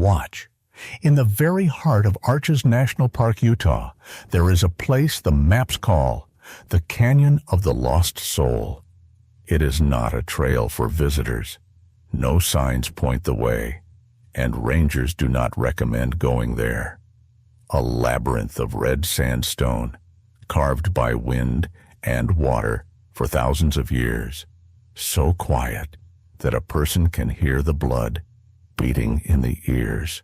Watch. In the very heart of Arches National Park, Utah, there is a place the maps call the Canyon of the Lost Soul. It is not a trail for visitors. No signs point the way, and rangers do not recommend going there. A labyrinth of red sandstone, carved by wind and water for thousands of years, so quiet that a person can hear the blood beating in the ears.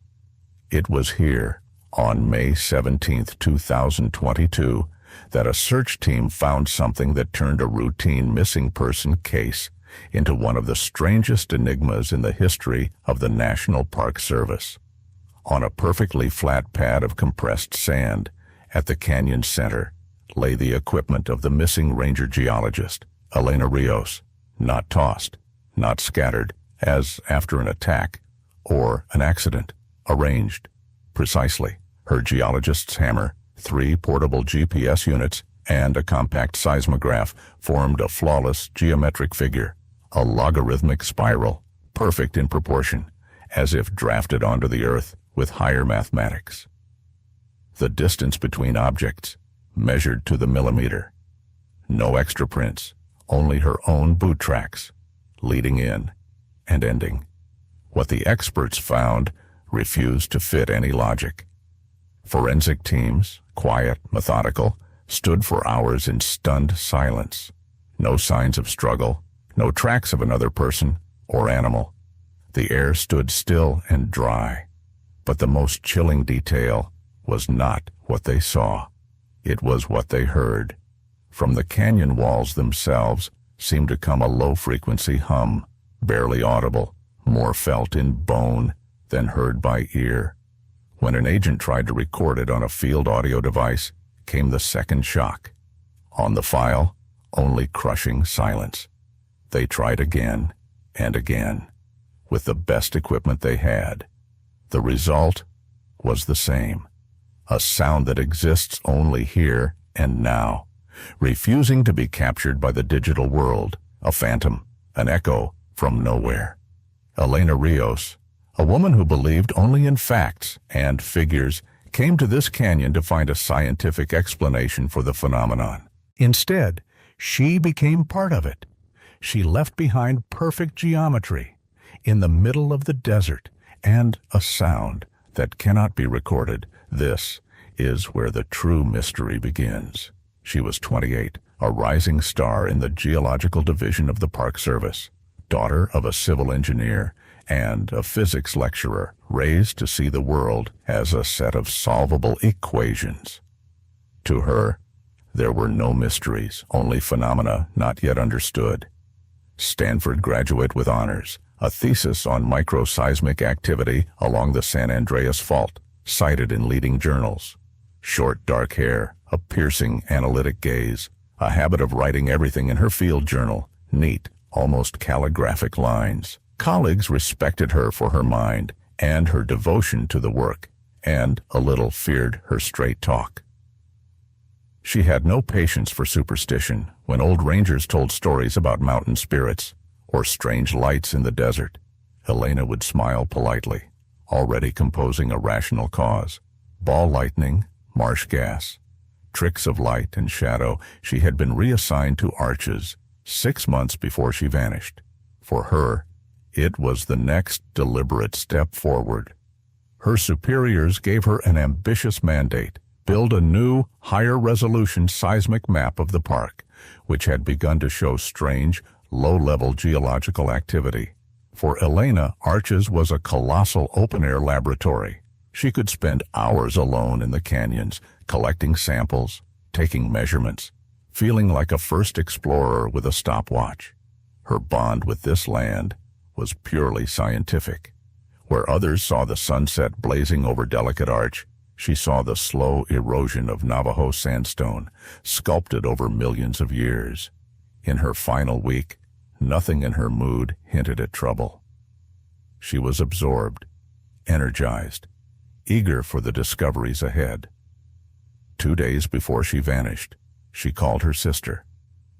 It was here, on May 17, 2022, that a search team found something that turned a routine missing person case into one of the strangest enigmas in the history of the National Park Service. On a perfectly flat pad of compressed sand at the canyon's center lay the equipment of the missing ranger geologist, Elena Rios, not tossed, not scattered, as after an attack or an accident, arranged. Precisely, her geologist's hammer, 3 portable GPS units, and a compact seismograph formed a flawless geometric figure, a logarithmic spiral, perfect in proportion, as if drafted onto the earth with higher mathematics. The distance between objects, measured to the millimeter. No extra prints, only her own boot tracks, leading in and ending. What the experts found refused to fit any logic. Forensic teams, quiet, methodical, stood for hours in stunned silence. No signs of struggle, no tracks of another person or animal. The air stood still and dry. But the most chilling detail was not what they saw. It was what they heard. From the canyon walls themselves seemed to come a low-frequency hum, barely audible, more felt in bone than heard by ear. When an agent tried to record it on a field audio device, came the second shock. On the file, only crushing silence. They tried again and again, with the best equipment they had. The result was the same. A sound that exists only here and now, refusing to be captured by the digital world, a phantom, an echo from nowhere. Elena Rios, a woman who believed only in facts and figures, came to this canyon to find a scientific explanation for the phenomenon. Instead, she became part of it. She left behind perfect geometry in the middle of the desert and a sound that cannot be recorded. This is where the true mystery begins. She was 28, a rising star in the geological division of the Park Service, daughter of a civil engineer and a physics lecturer, raised to see the world as a set of solvable equations. To her, there were no mysteries, only phenomena not yet understood. Stanford graduate with honors, a thesis on microseismic activity along the San Andreas Fault, cited in leading journals. Short dark hair, a piercing analytic gaze, a habit of writing everything in her field journal, neat, almost calligraphic lines. Colleagues respected her for her mind and her devotion to the work, and a little feared her straight talk. She had no patience for superstition when old rangers told stories about mountain spirits or strange lights in the desert. Elena would smile politely, already composing a rational cause. Ball lightning, marsh gas, tricks of light and shadow. She had been reassigned to Arches 6 months before she vanished. For her, it was the next deliberate step forward. Her superiors gave her an ambitious mandate: build a new, higher-resolution seismic map of the park, which had begun to show strange, low-level geological activity. For Elena, Arches was a colossal open-air laboratory. She could spend hours alone in the canyons, collecting samples, taking measurements, feeling like a first explorer with a stopwatch. Her bond with this land was purely scientific. Where others saw the sunset blazing over Delicate Arch, she saw the slow erosion of Navajo sandstone, sculpted over millions of years. In her final week, nothing in her mood hinted at trouble. She was absorbed, energized, eager for the discoveries ahead. 2 days before she vanished, she called her sister.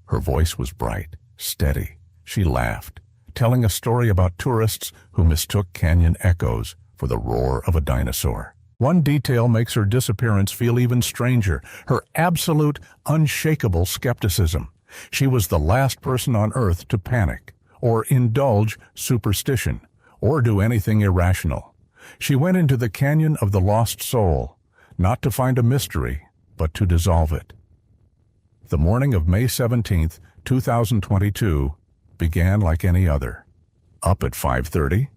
Her voice was bright, steady. She laughed, telling a story about tourists who mistook canyon echoes for the roar of a dinosaur. One detail makes her disappearance feel even stranger: her absolute, unshakable skepticism. She was the last person on Earth to panic, or indulge superstition, or do anything irrational. She went into the Canyon of the Lost Soul, not to find a mystery, but to dissolve it. The morning of May 17, 2022, began like any other. Up at 5:30,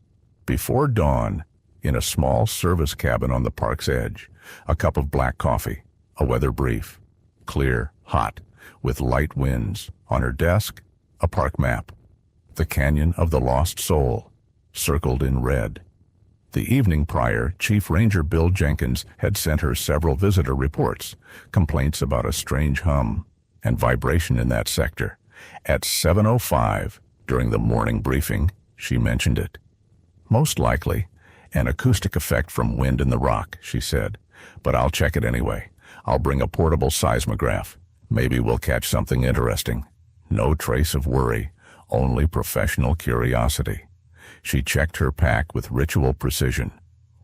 before dawn, in a small service cabin on the park's edge, a cup of black coffee, a weather brief, clear, hot, with light winds. On her desk, a park map, the Canyon of the Lost Soul, circled in red. The evening prior, Chief Ranger Bill Jenkins had sent her several visitor reports, complaints about a strange hum and vibration in that sector. At 7:05, during the morning briefing, she mentioned it. Most likely, an acoustic effect from wind in the rock, she said, but I'll check it anyway. I'll bring a portable seismograph. Maybe we'll catch something interesting. No trace of worry, only professional curiosity. She checked her pack with ritual precision.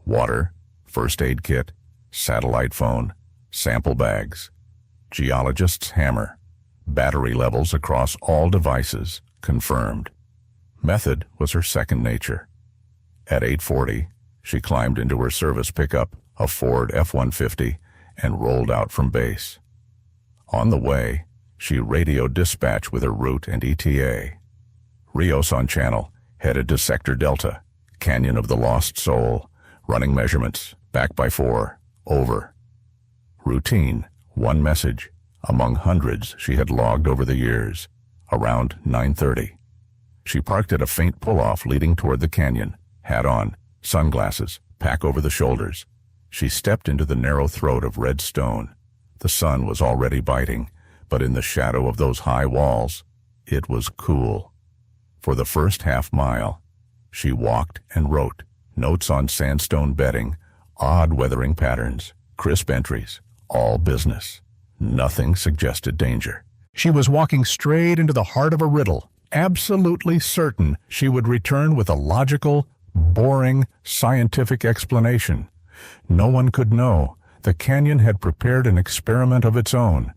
Water, first aid kit, satellite phone, sample bags, geologist's hammer, battery levels across all devices, confirmed. Method was her second nature. At 8:40, she climbed into her service pickup, a Ford F-150, and rolled out from base. On the way, she radioed dispatch with her route and ETA. Rios on channel, headed to Sector Delta, Canyon of the Lost Soul, running measurements, back by 4, over. Routine, one message, among hundreds she had logged over the years, around 9:30. She parked at a faint pull-off leading toward the canyon, hat on, sunglasses, pack over the shoulders. She stepped into the narrow throat of red stone. The sun was already biting, but in the shadow of those high walls, it was cool. For the first half-mile, she walked and wrote, notes on sandstone bedding, odd weathering patterns, crisp entries, all business. Nothing suggested danger. She was walking straight into the heart of a riddle, absolutely certain she would return with a logical, boring, scientific explanation. No one could know. The canyon had prepared an experiment of its own.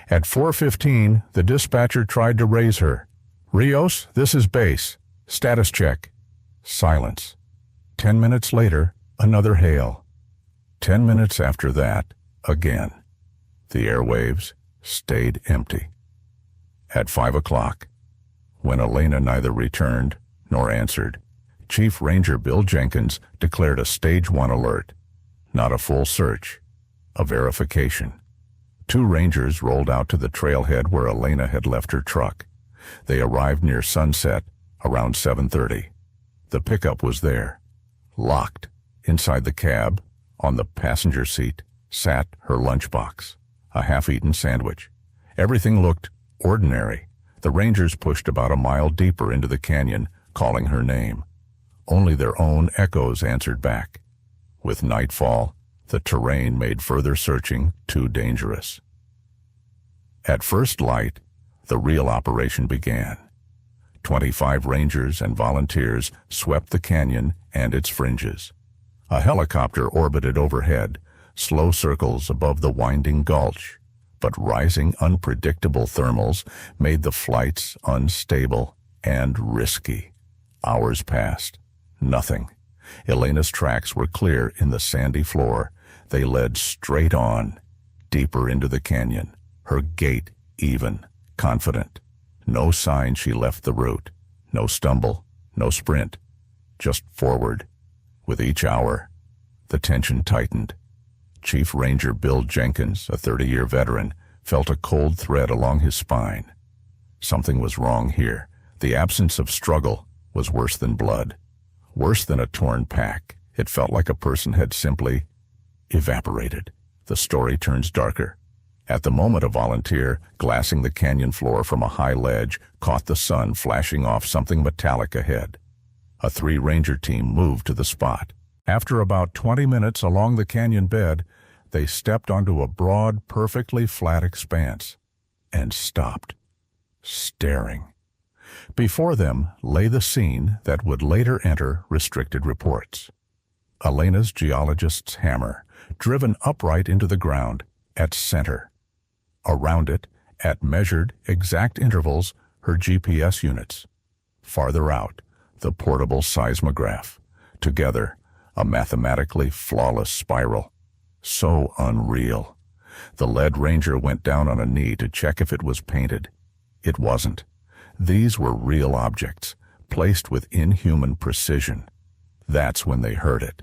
At 4:15, the dispatcher tried to raise her. "Rios, this is base. Status check." Silence. 10 minutes later, another hail. 10 minutes after that, again. The airwaves stayed empty. At 5 o'clock, when Elena neither returned nor answered, Chief Ranger Bill Jenkins declared a Stage 1 alert. Not a full search, a verification. 2 rangers rolled out to the trailhead where Elena had left her truck. They arrived near sunset, around 7:30. The pickup was there. Locked, inside the cab, on the passenger seat, sat her lunchbox, a half-eaten sandwich. Everything looked ordinary. The rangers pushed about a mile deeper into the canyon, calling her name. Only their own echoes answered back. With nightfall, the terrain made further searching too dangerous. At first light, the real operation began. 25 rangers and volunteers swept the canyon and its fringes. A helicopter orbited overhead, slow circles above the winding gulch, but rising unpredictable thermals made the flights unstable and risky. Hours passed. Nothing. Elena's tracks were clear in the sandy floor. They led straight on, deeper into the canyon, her gait even, confident. No sign she left the route. No stumble, no sprint. Just forward. With each hour, the tension tightened. Chief Ranger Bill Jenkins, a 30-year veteran, felt a cold thread along his spine. Something was wrong here. The absence of struggle was worse than blood. Worse than a torn pack. It felt like a person had simply evaporated. The story turns darker. At the moment, a volunteer, glassing the canyon floor from a high ledge, caught the sun flashing off something metallic ahead. A 3-ranger team moved to the spot. After about 20 minutes along the canyon bed, they stepped onto a broad, perfectly flat expanse and stopped, staring. Before them lay the scene that would later enter restricted reports. Elena's geologist's hammer, driven upright into the ground, at center. Around it, at measured, exact intervals, her GPS units. Farther out, the portable seismograph. Together, a mathematically flawless spiral. So unreal. The lead ranger went down on a knee to check if it was painted. It wasn't. These were real objects, placed with inhuman precision. That's when they heard it.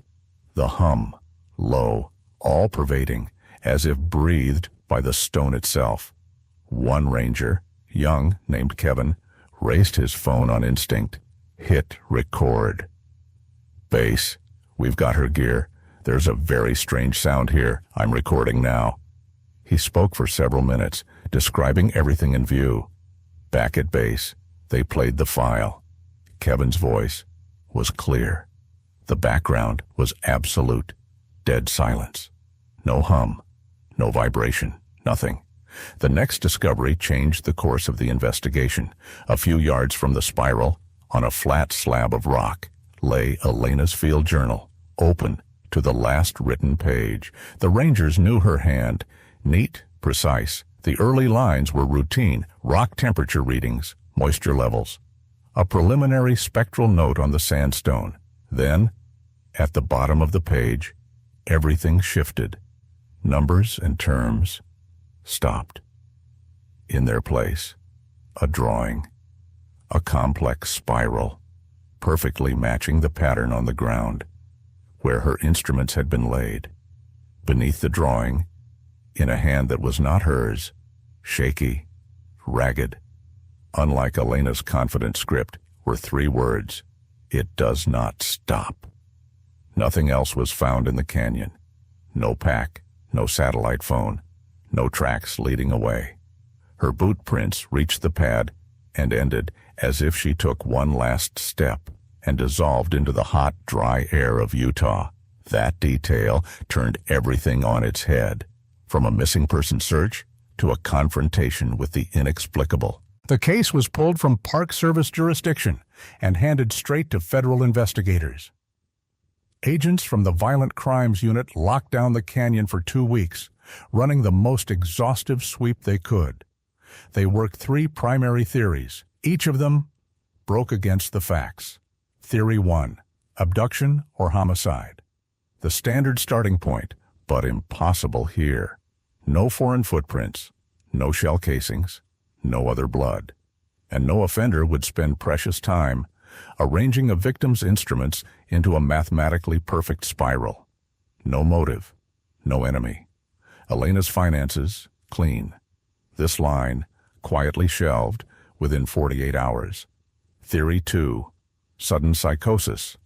The hum, low, all-pervading, as if breathed by the stone itself. One ranger, young, named Kevin, raised his phone on instinct. Hit record. Base, we've got her gear. There's a very strange sound here. I'm recording now. He spoke for several minutes, describing everything in view. Back at base, they played the file. Kevin's voice was clear. The background was absolute, dead silence. No hum, no vibration, nothing. The next discovery changed the course of the investigation. A few yards from the spiral, on a flat slab of rock, lay Elena's field journal, open to the last written page. The rangers knew her hand. Neat, precise. The early lines were routine, rock temperature readings, moisture levels. A preliminary spectral note on the sandstone. Then, at the bottom of the page, everything shifted. Numbers and terms stopped. In their place, a drawing. A complex spiral, perfectly matching the pattern on the ground, where her instruments had been laid. Beneath the drawing, in a hand that was not hers, shaky, ragged, unlike Elena's confident script, were 3 words: "It does not stop." Nothing else was found in the canyon. No pack, no satellite phone, no tracks leading away. Her boot prints reached the pad and ended as if she took one last step and dissolved into the hot, dry air of Utah. That detail turned everything on its head, from a missing person search to a confrontation with the inexplicable. The case was pulled from Park Service jurisdiction and handed straight to federal investigators. Agents from the Violent Crimes Unit locked down the canyon for 2 weeks, running the most exhaustive sweep they could. They worked 3 primary theories. Each of them broke against the facts. Theory 1, abduction or homicide. The standard starting point, but impossible here. No foreign footprints, no shell casings, no other blood. And no offender would spend precious time arranging a victim's instruments into a mathematically perfect spiral. No motive, no enemy. Elena's finances, clean. This line, quietly shelved within 48 hours. Theory 2, sudden psychosis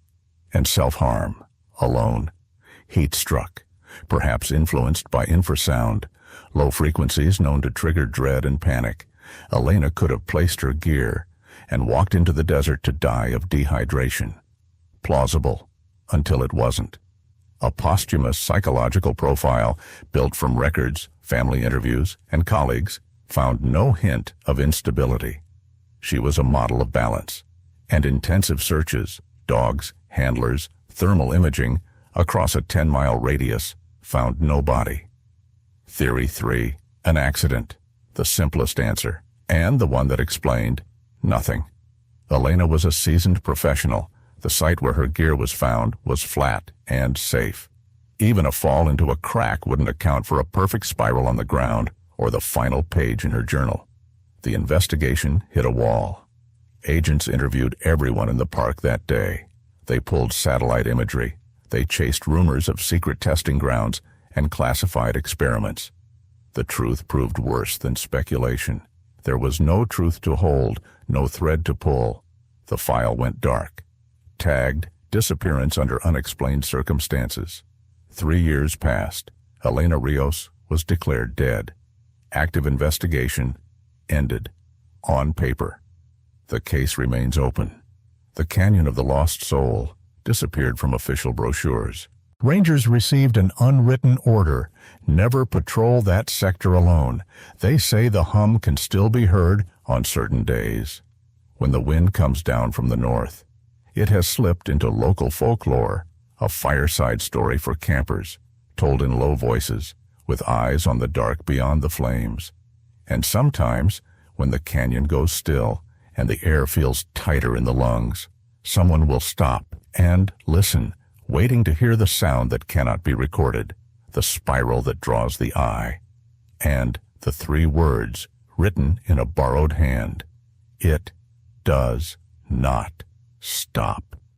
and self-harm, alone. Heat struck, perhaps influenced by infrasound, low frequencies known to trigger dread and panic. Elena could have placed her gear and walked into the desert to die of dehydration. Plausible, until it wasn't. A posthumous psychological profile built from records, family interviews, and colleagues found no hint of instability. She was a model of balance, and intensive searches, dogs, handlers, thermal imaging, across a 10-mile radius found no body. Theory 3, an accident, the simplest answer, and the one that explained nothing. Elena was a seasoned professional. The site where her gear was found was flat and safe. Even a fall into a crack wouldn't account for a perfect spiral on the ground or the final page in her journal. The investigation hit a wall. Agents interviewed everyone in the park that day. They pulled satellite imagery. They chased rumors of secret testing grounds and classified experiments. The truth proved worse than speculation. There was no truth to hold, no thread to pull. The file went dark. Tagged Disappearance under unexplained circumstances. 3 years passed. Elena Rios was declared dead. Active investigation ended. On paper. The case remains open. The Canyon of the Lost Soul disappeared from official brochures. Rangers received an unwritten order: never patrol that sector alone. They say the hum can still be heard on certain days. When the wind comes down from the north, it has slipped into local folklore, a fireside story for campers, told in low voices, with eyes on the dark beyond the flames. And sometimes, when the canyon goes still and the air feels tighter in the lungs, someone will stop and listen, waiting to hear the sound that cannot be recorded, the spiral that draws the eye, and the three words written in a borrowed hand: it does not stop.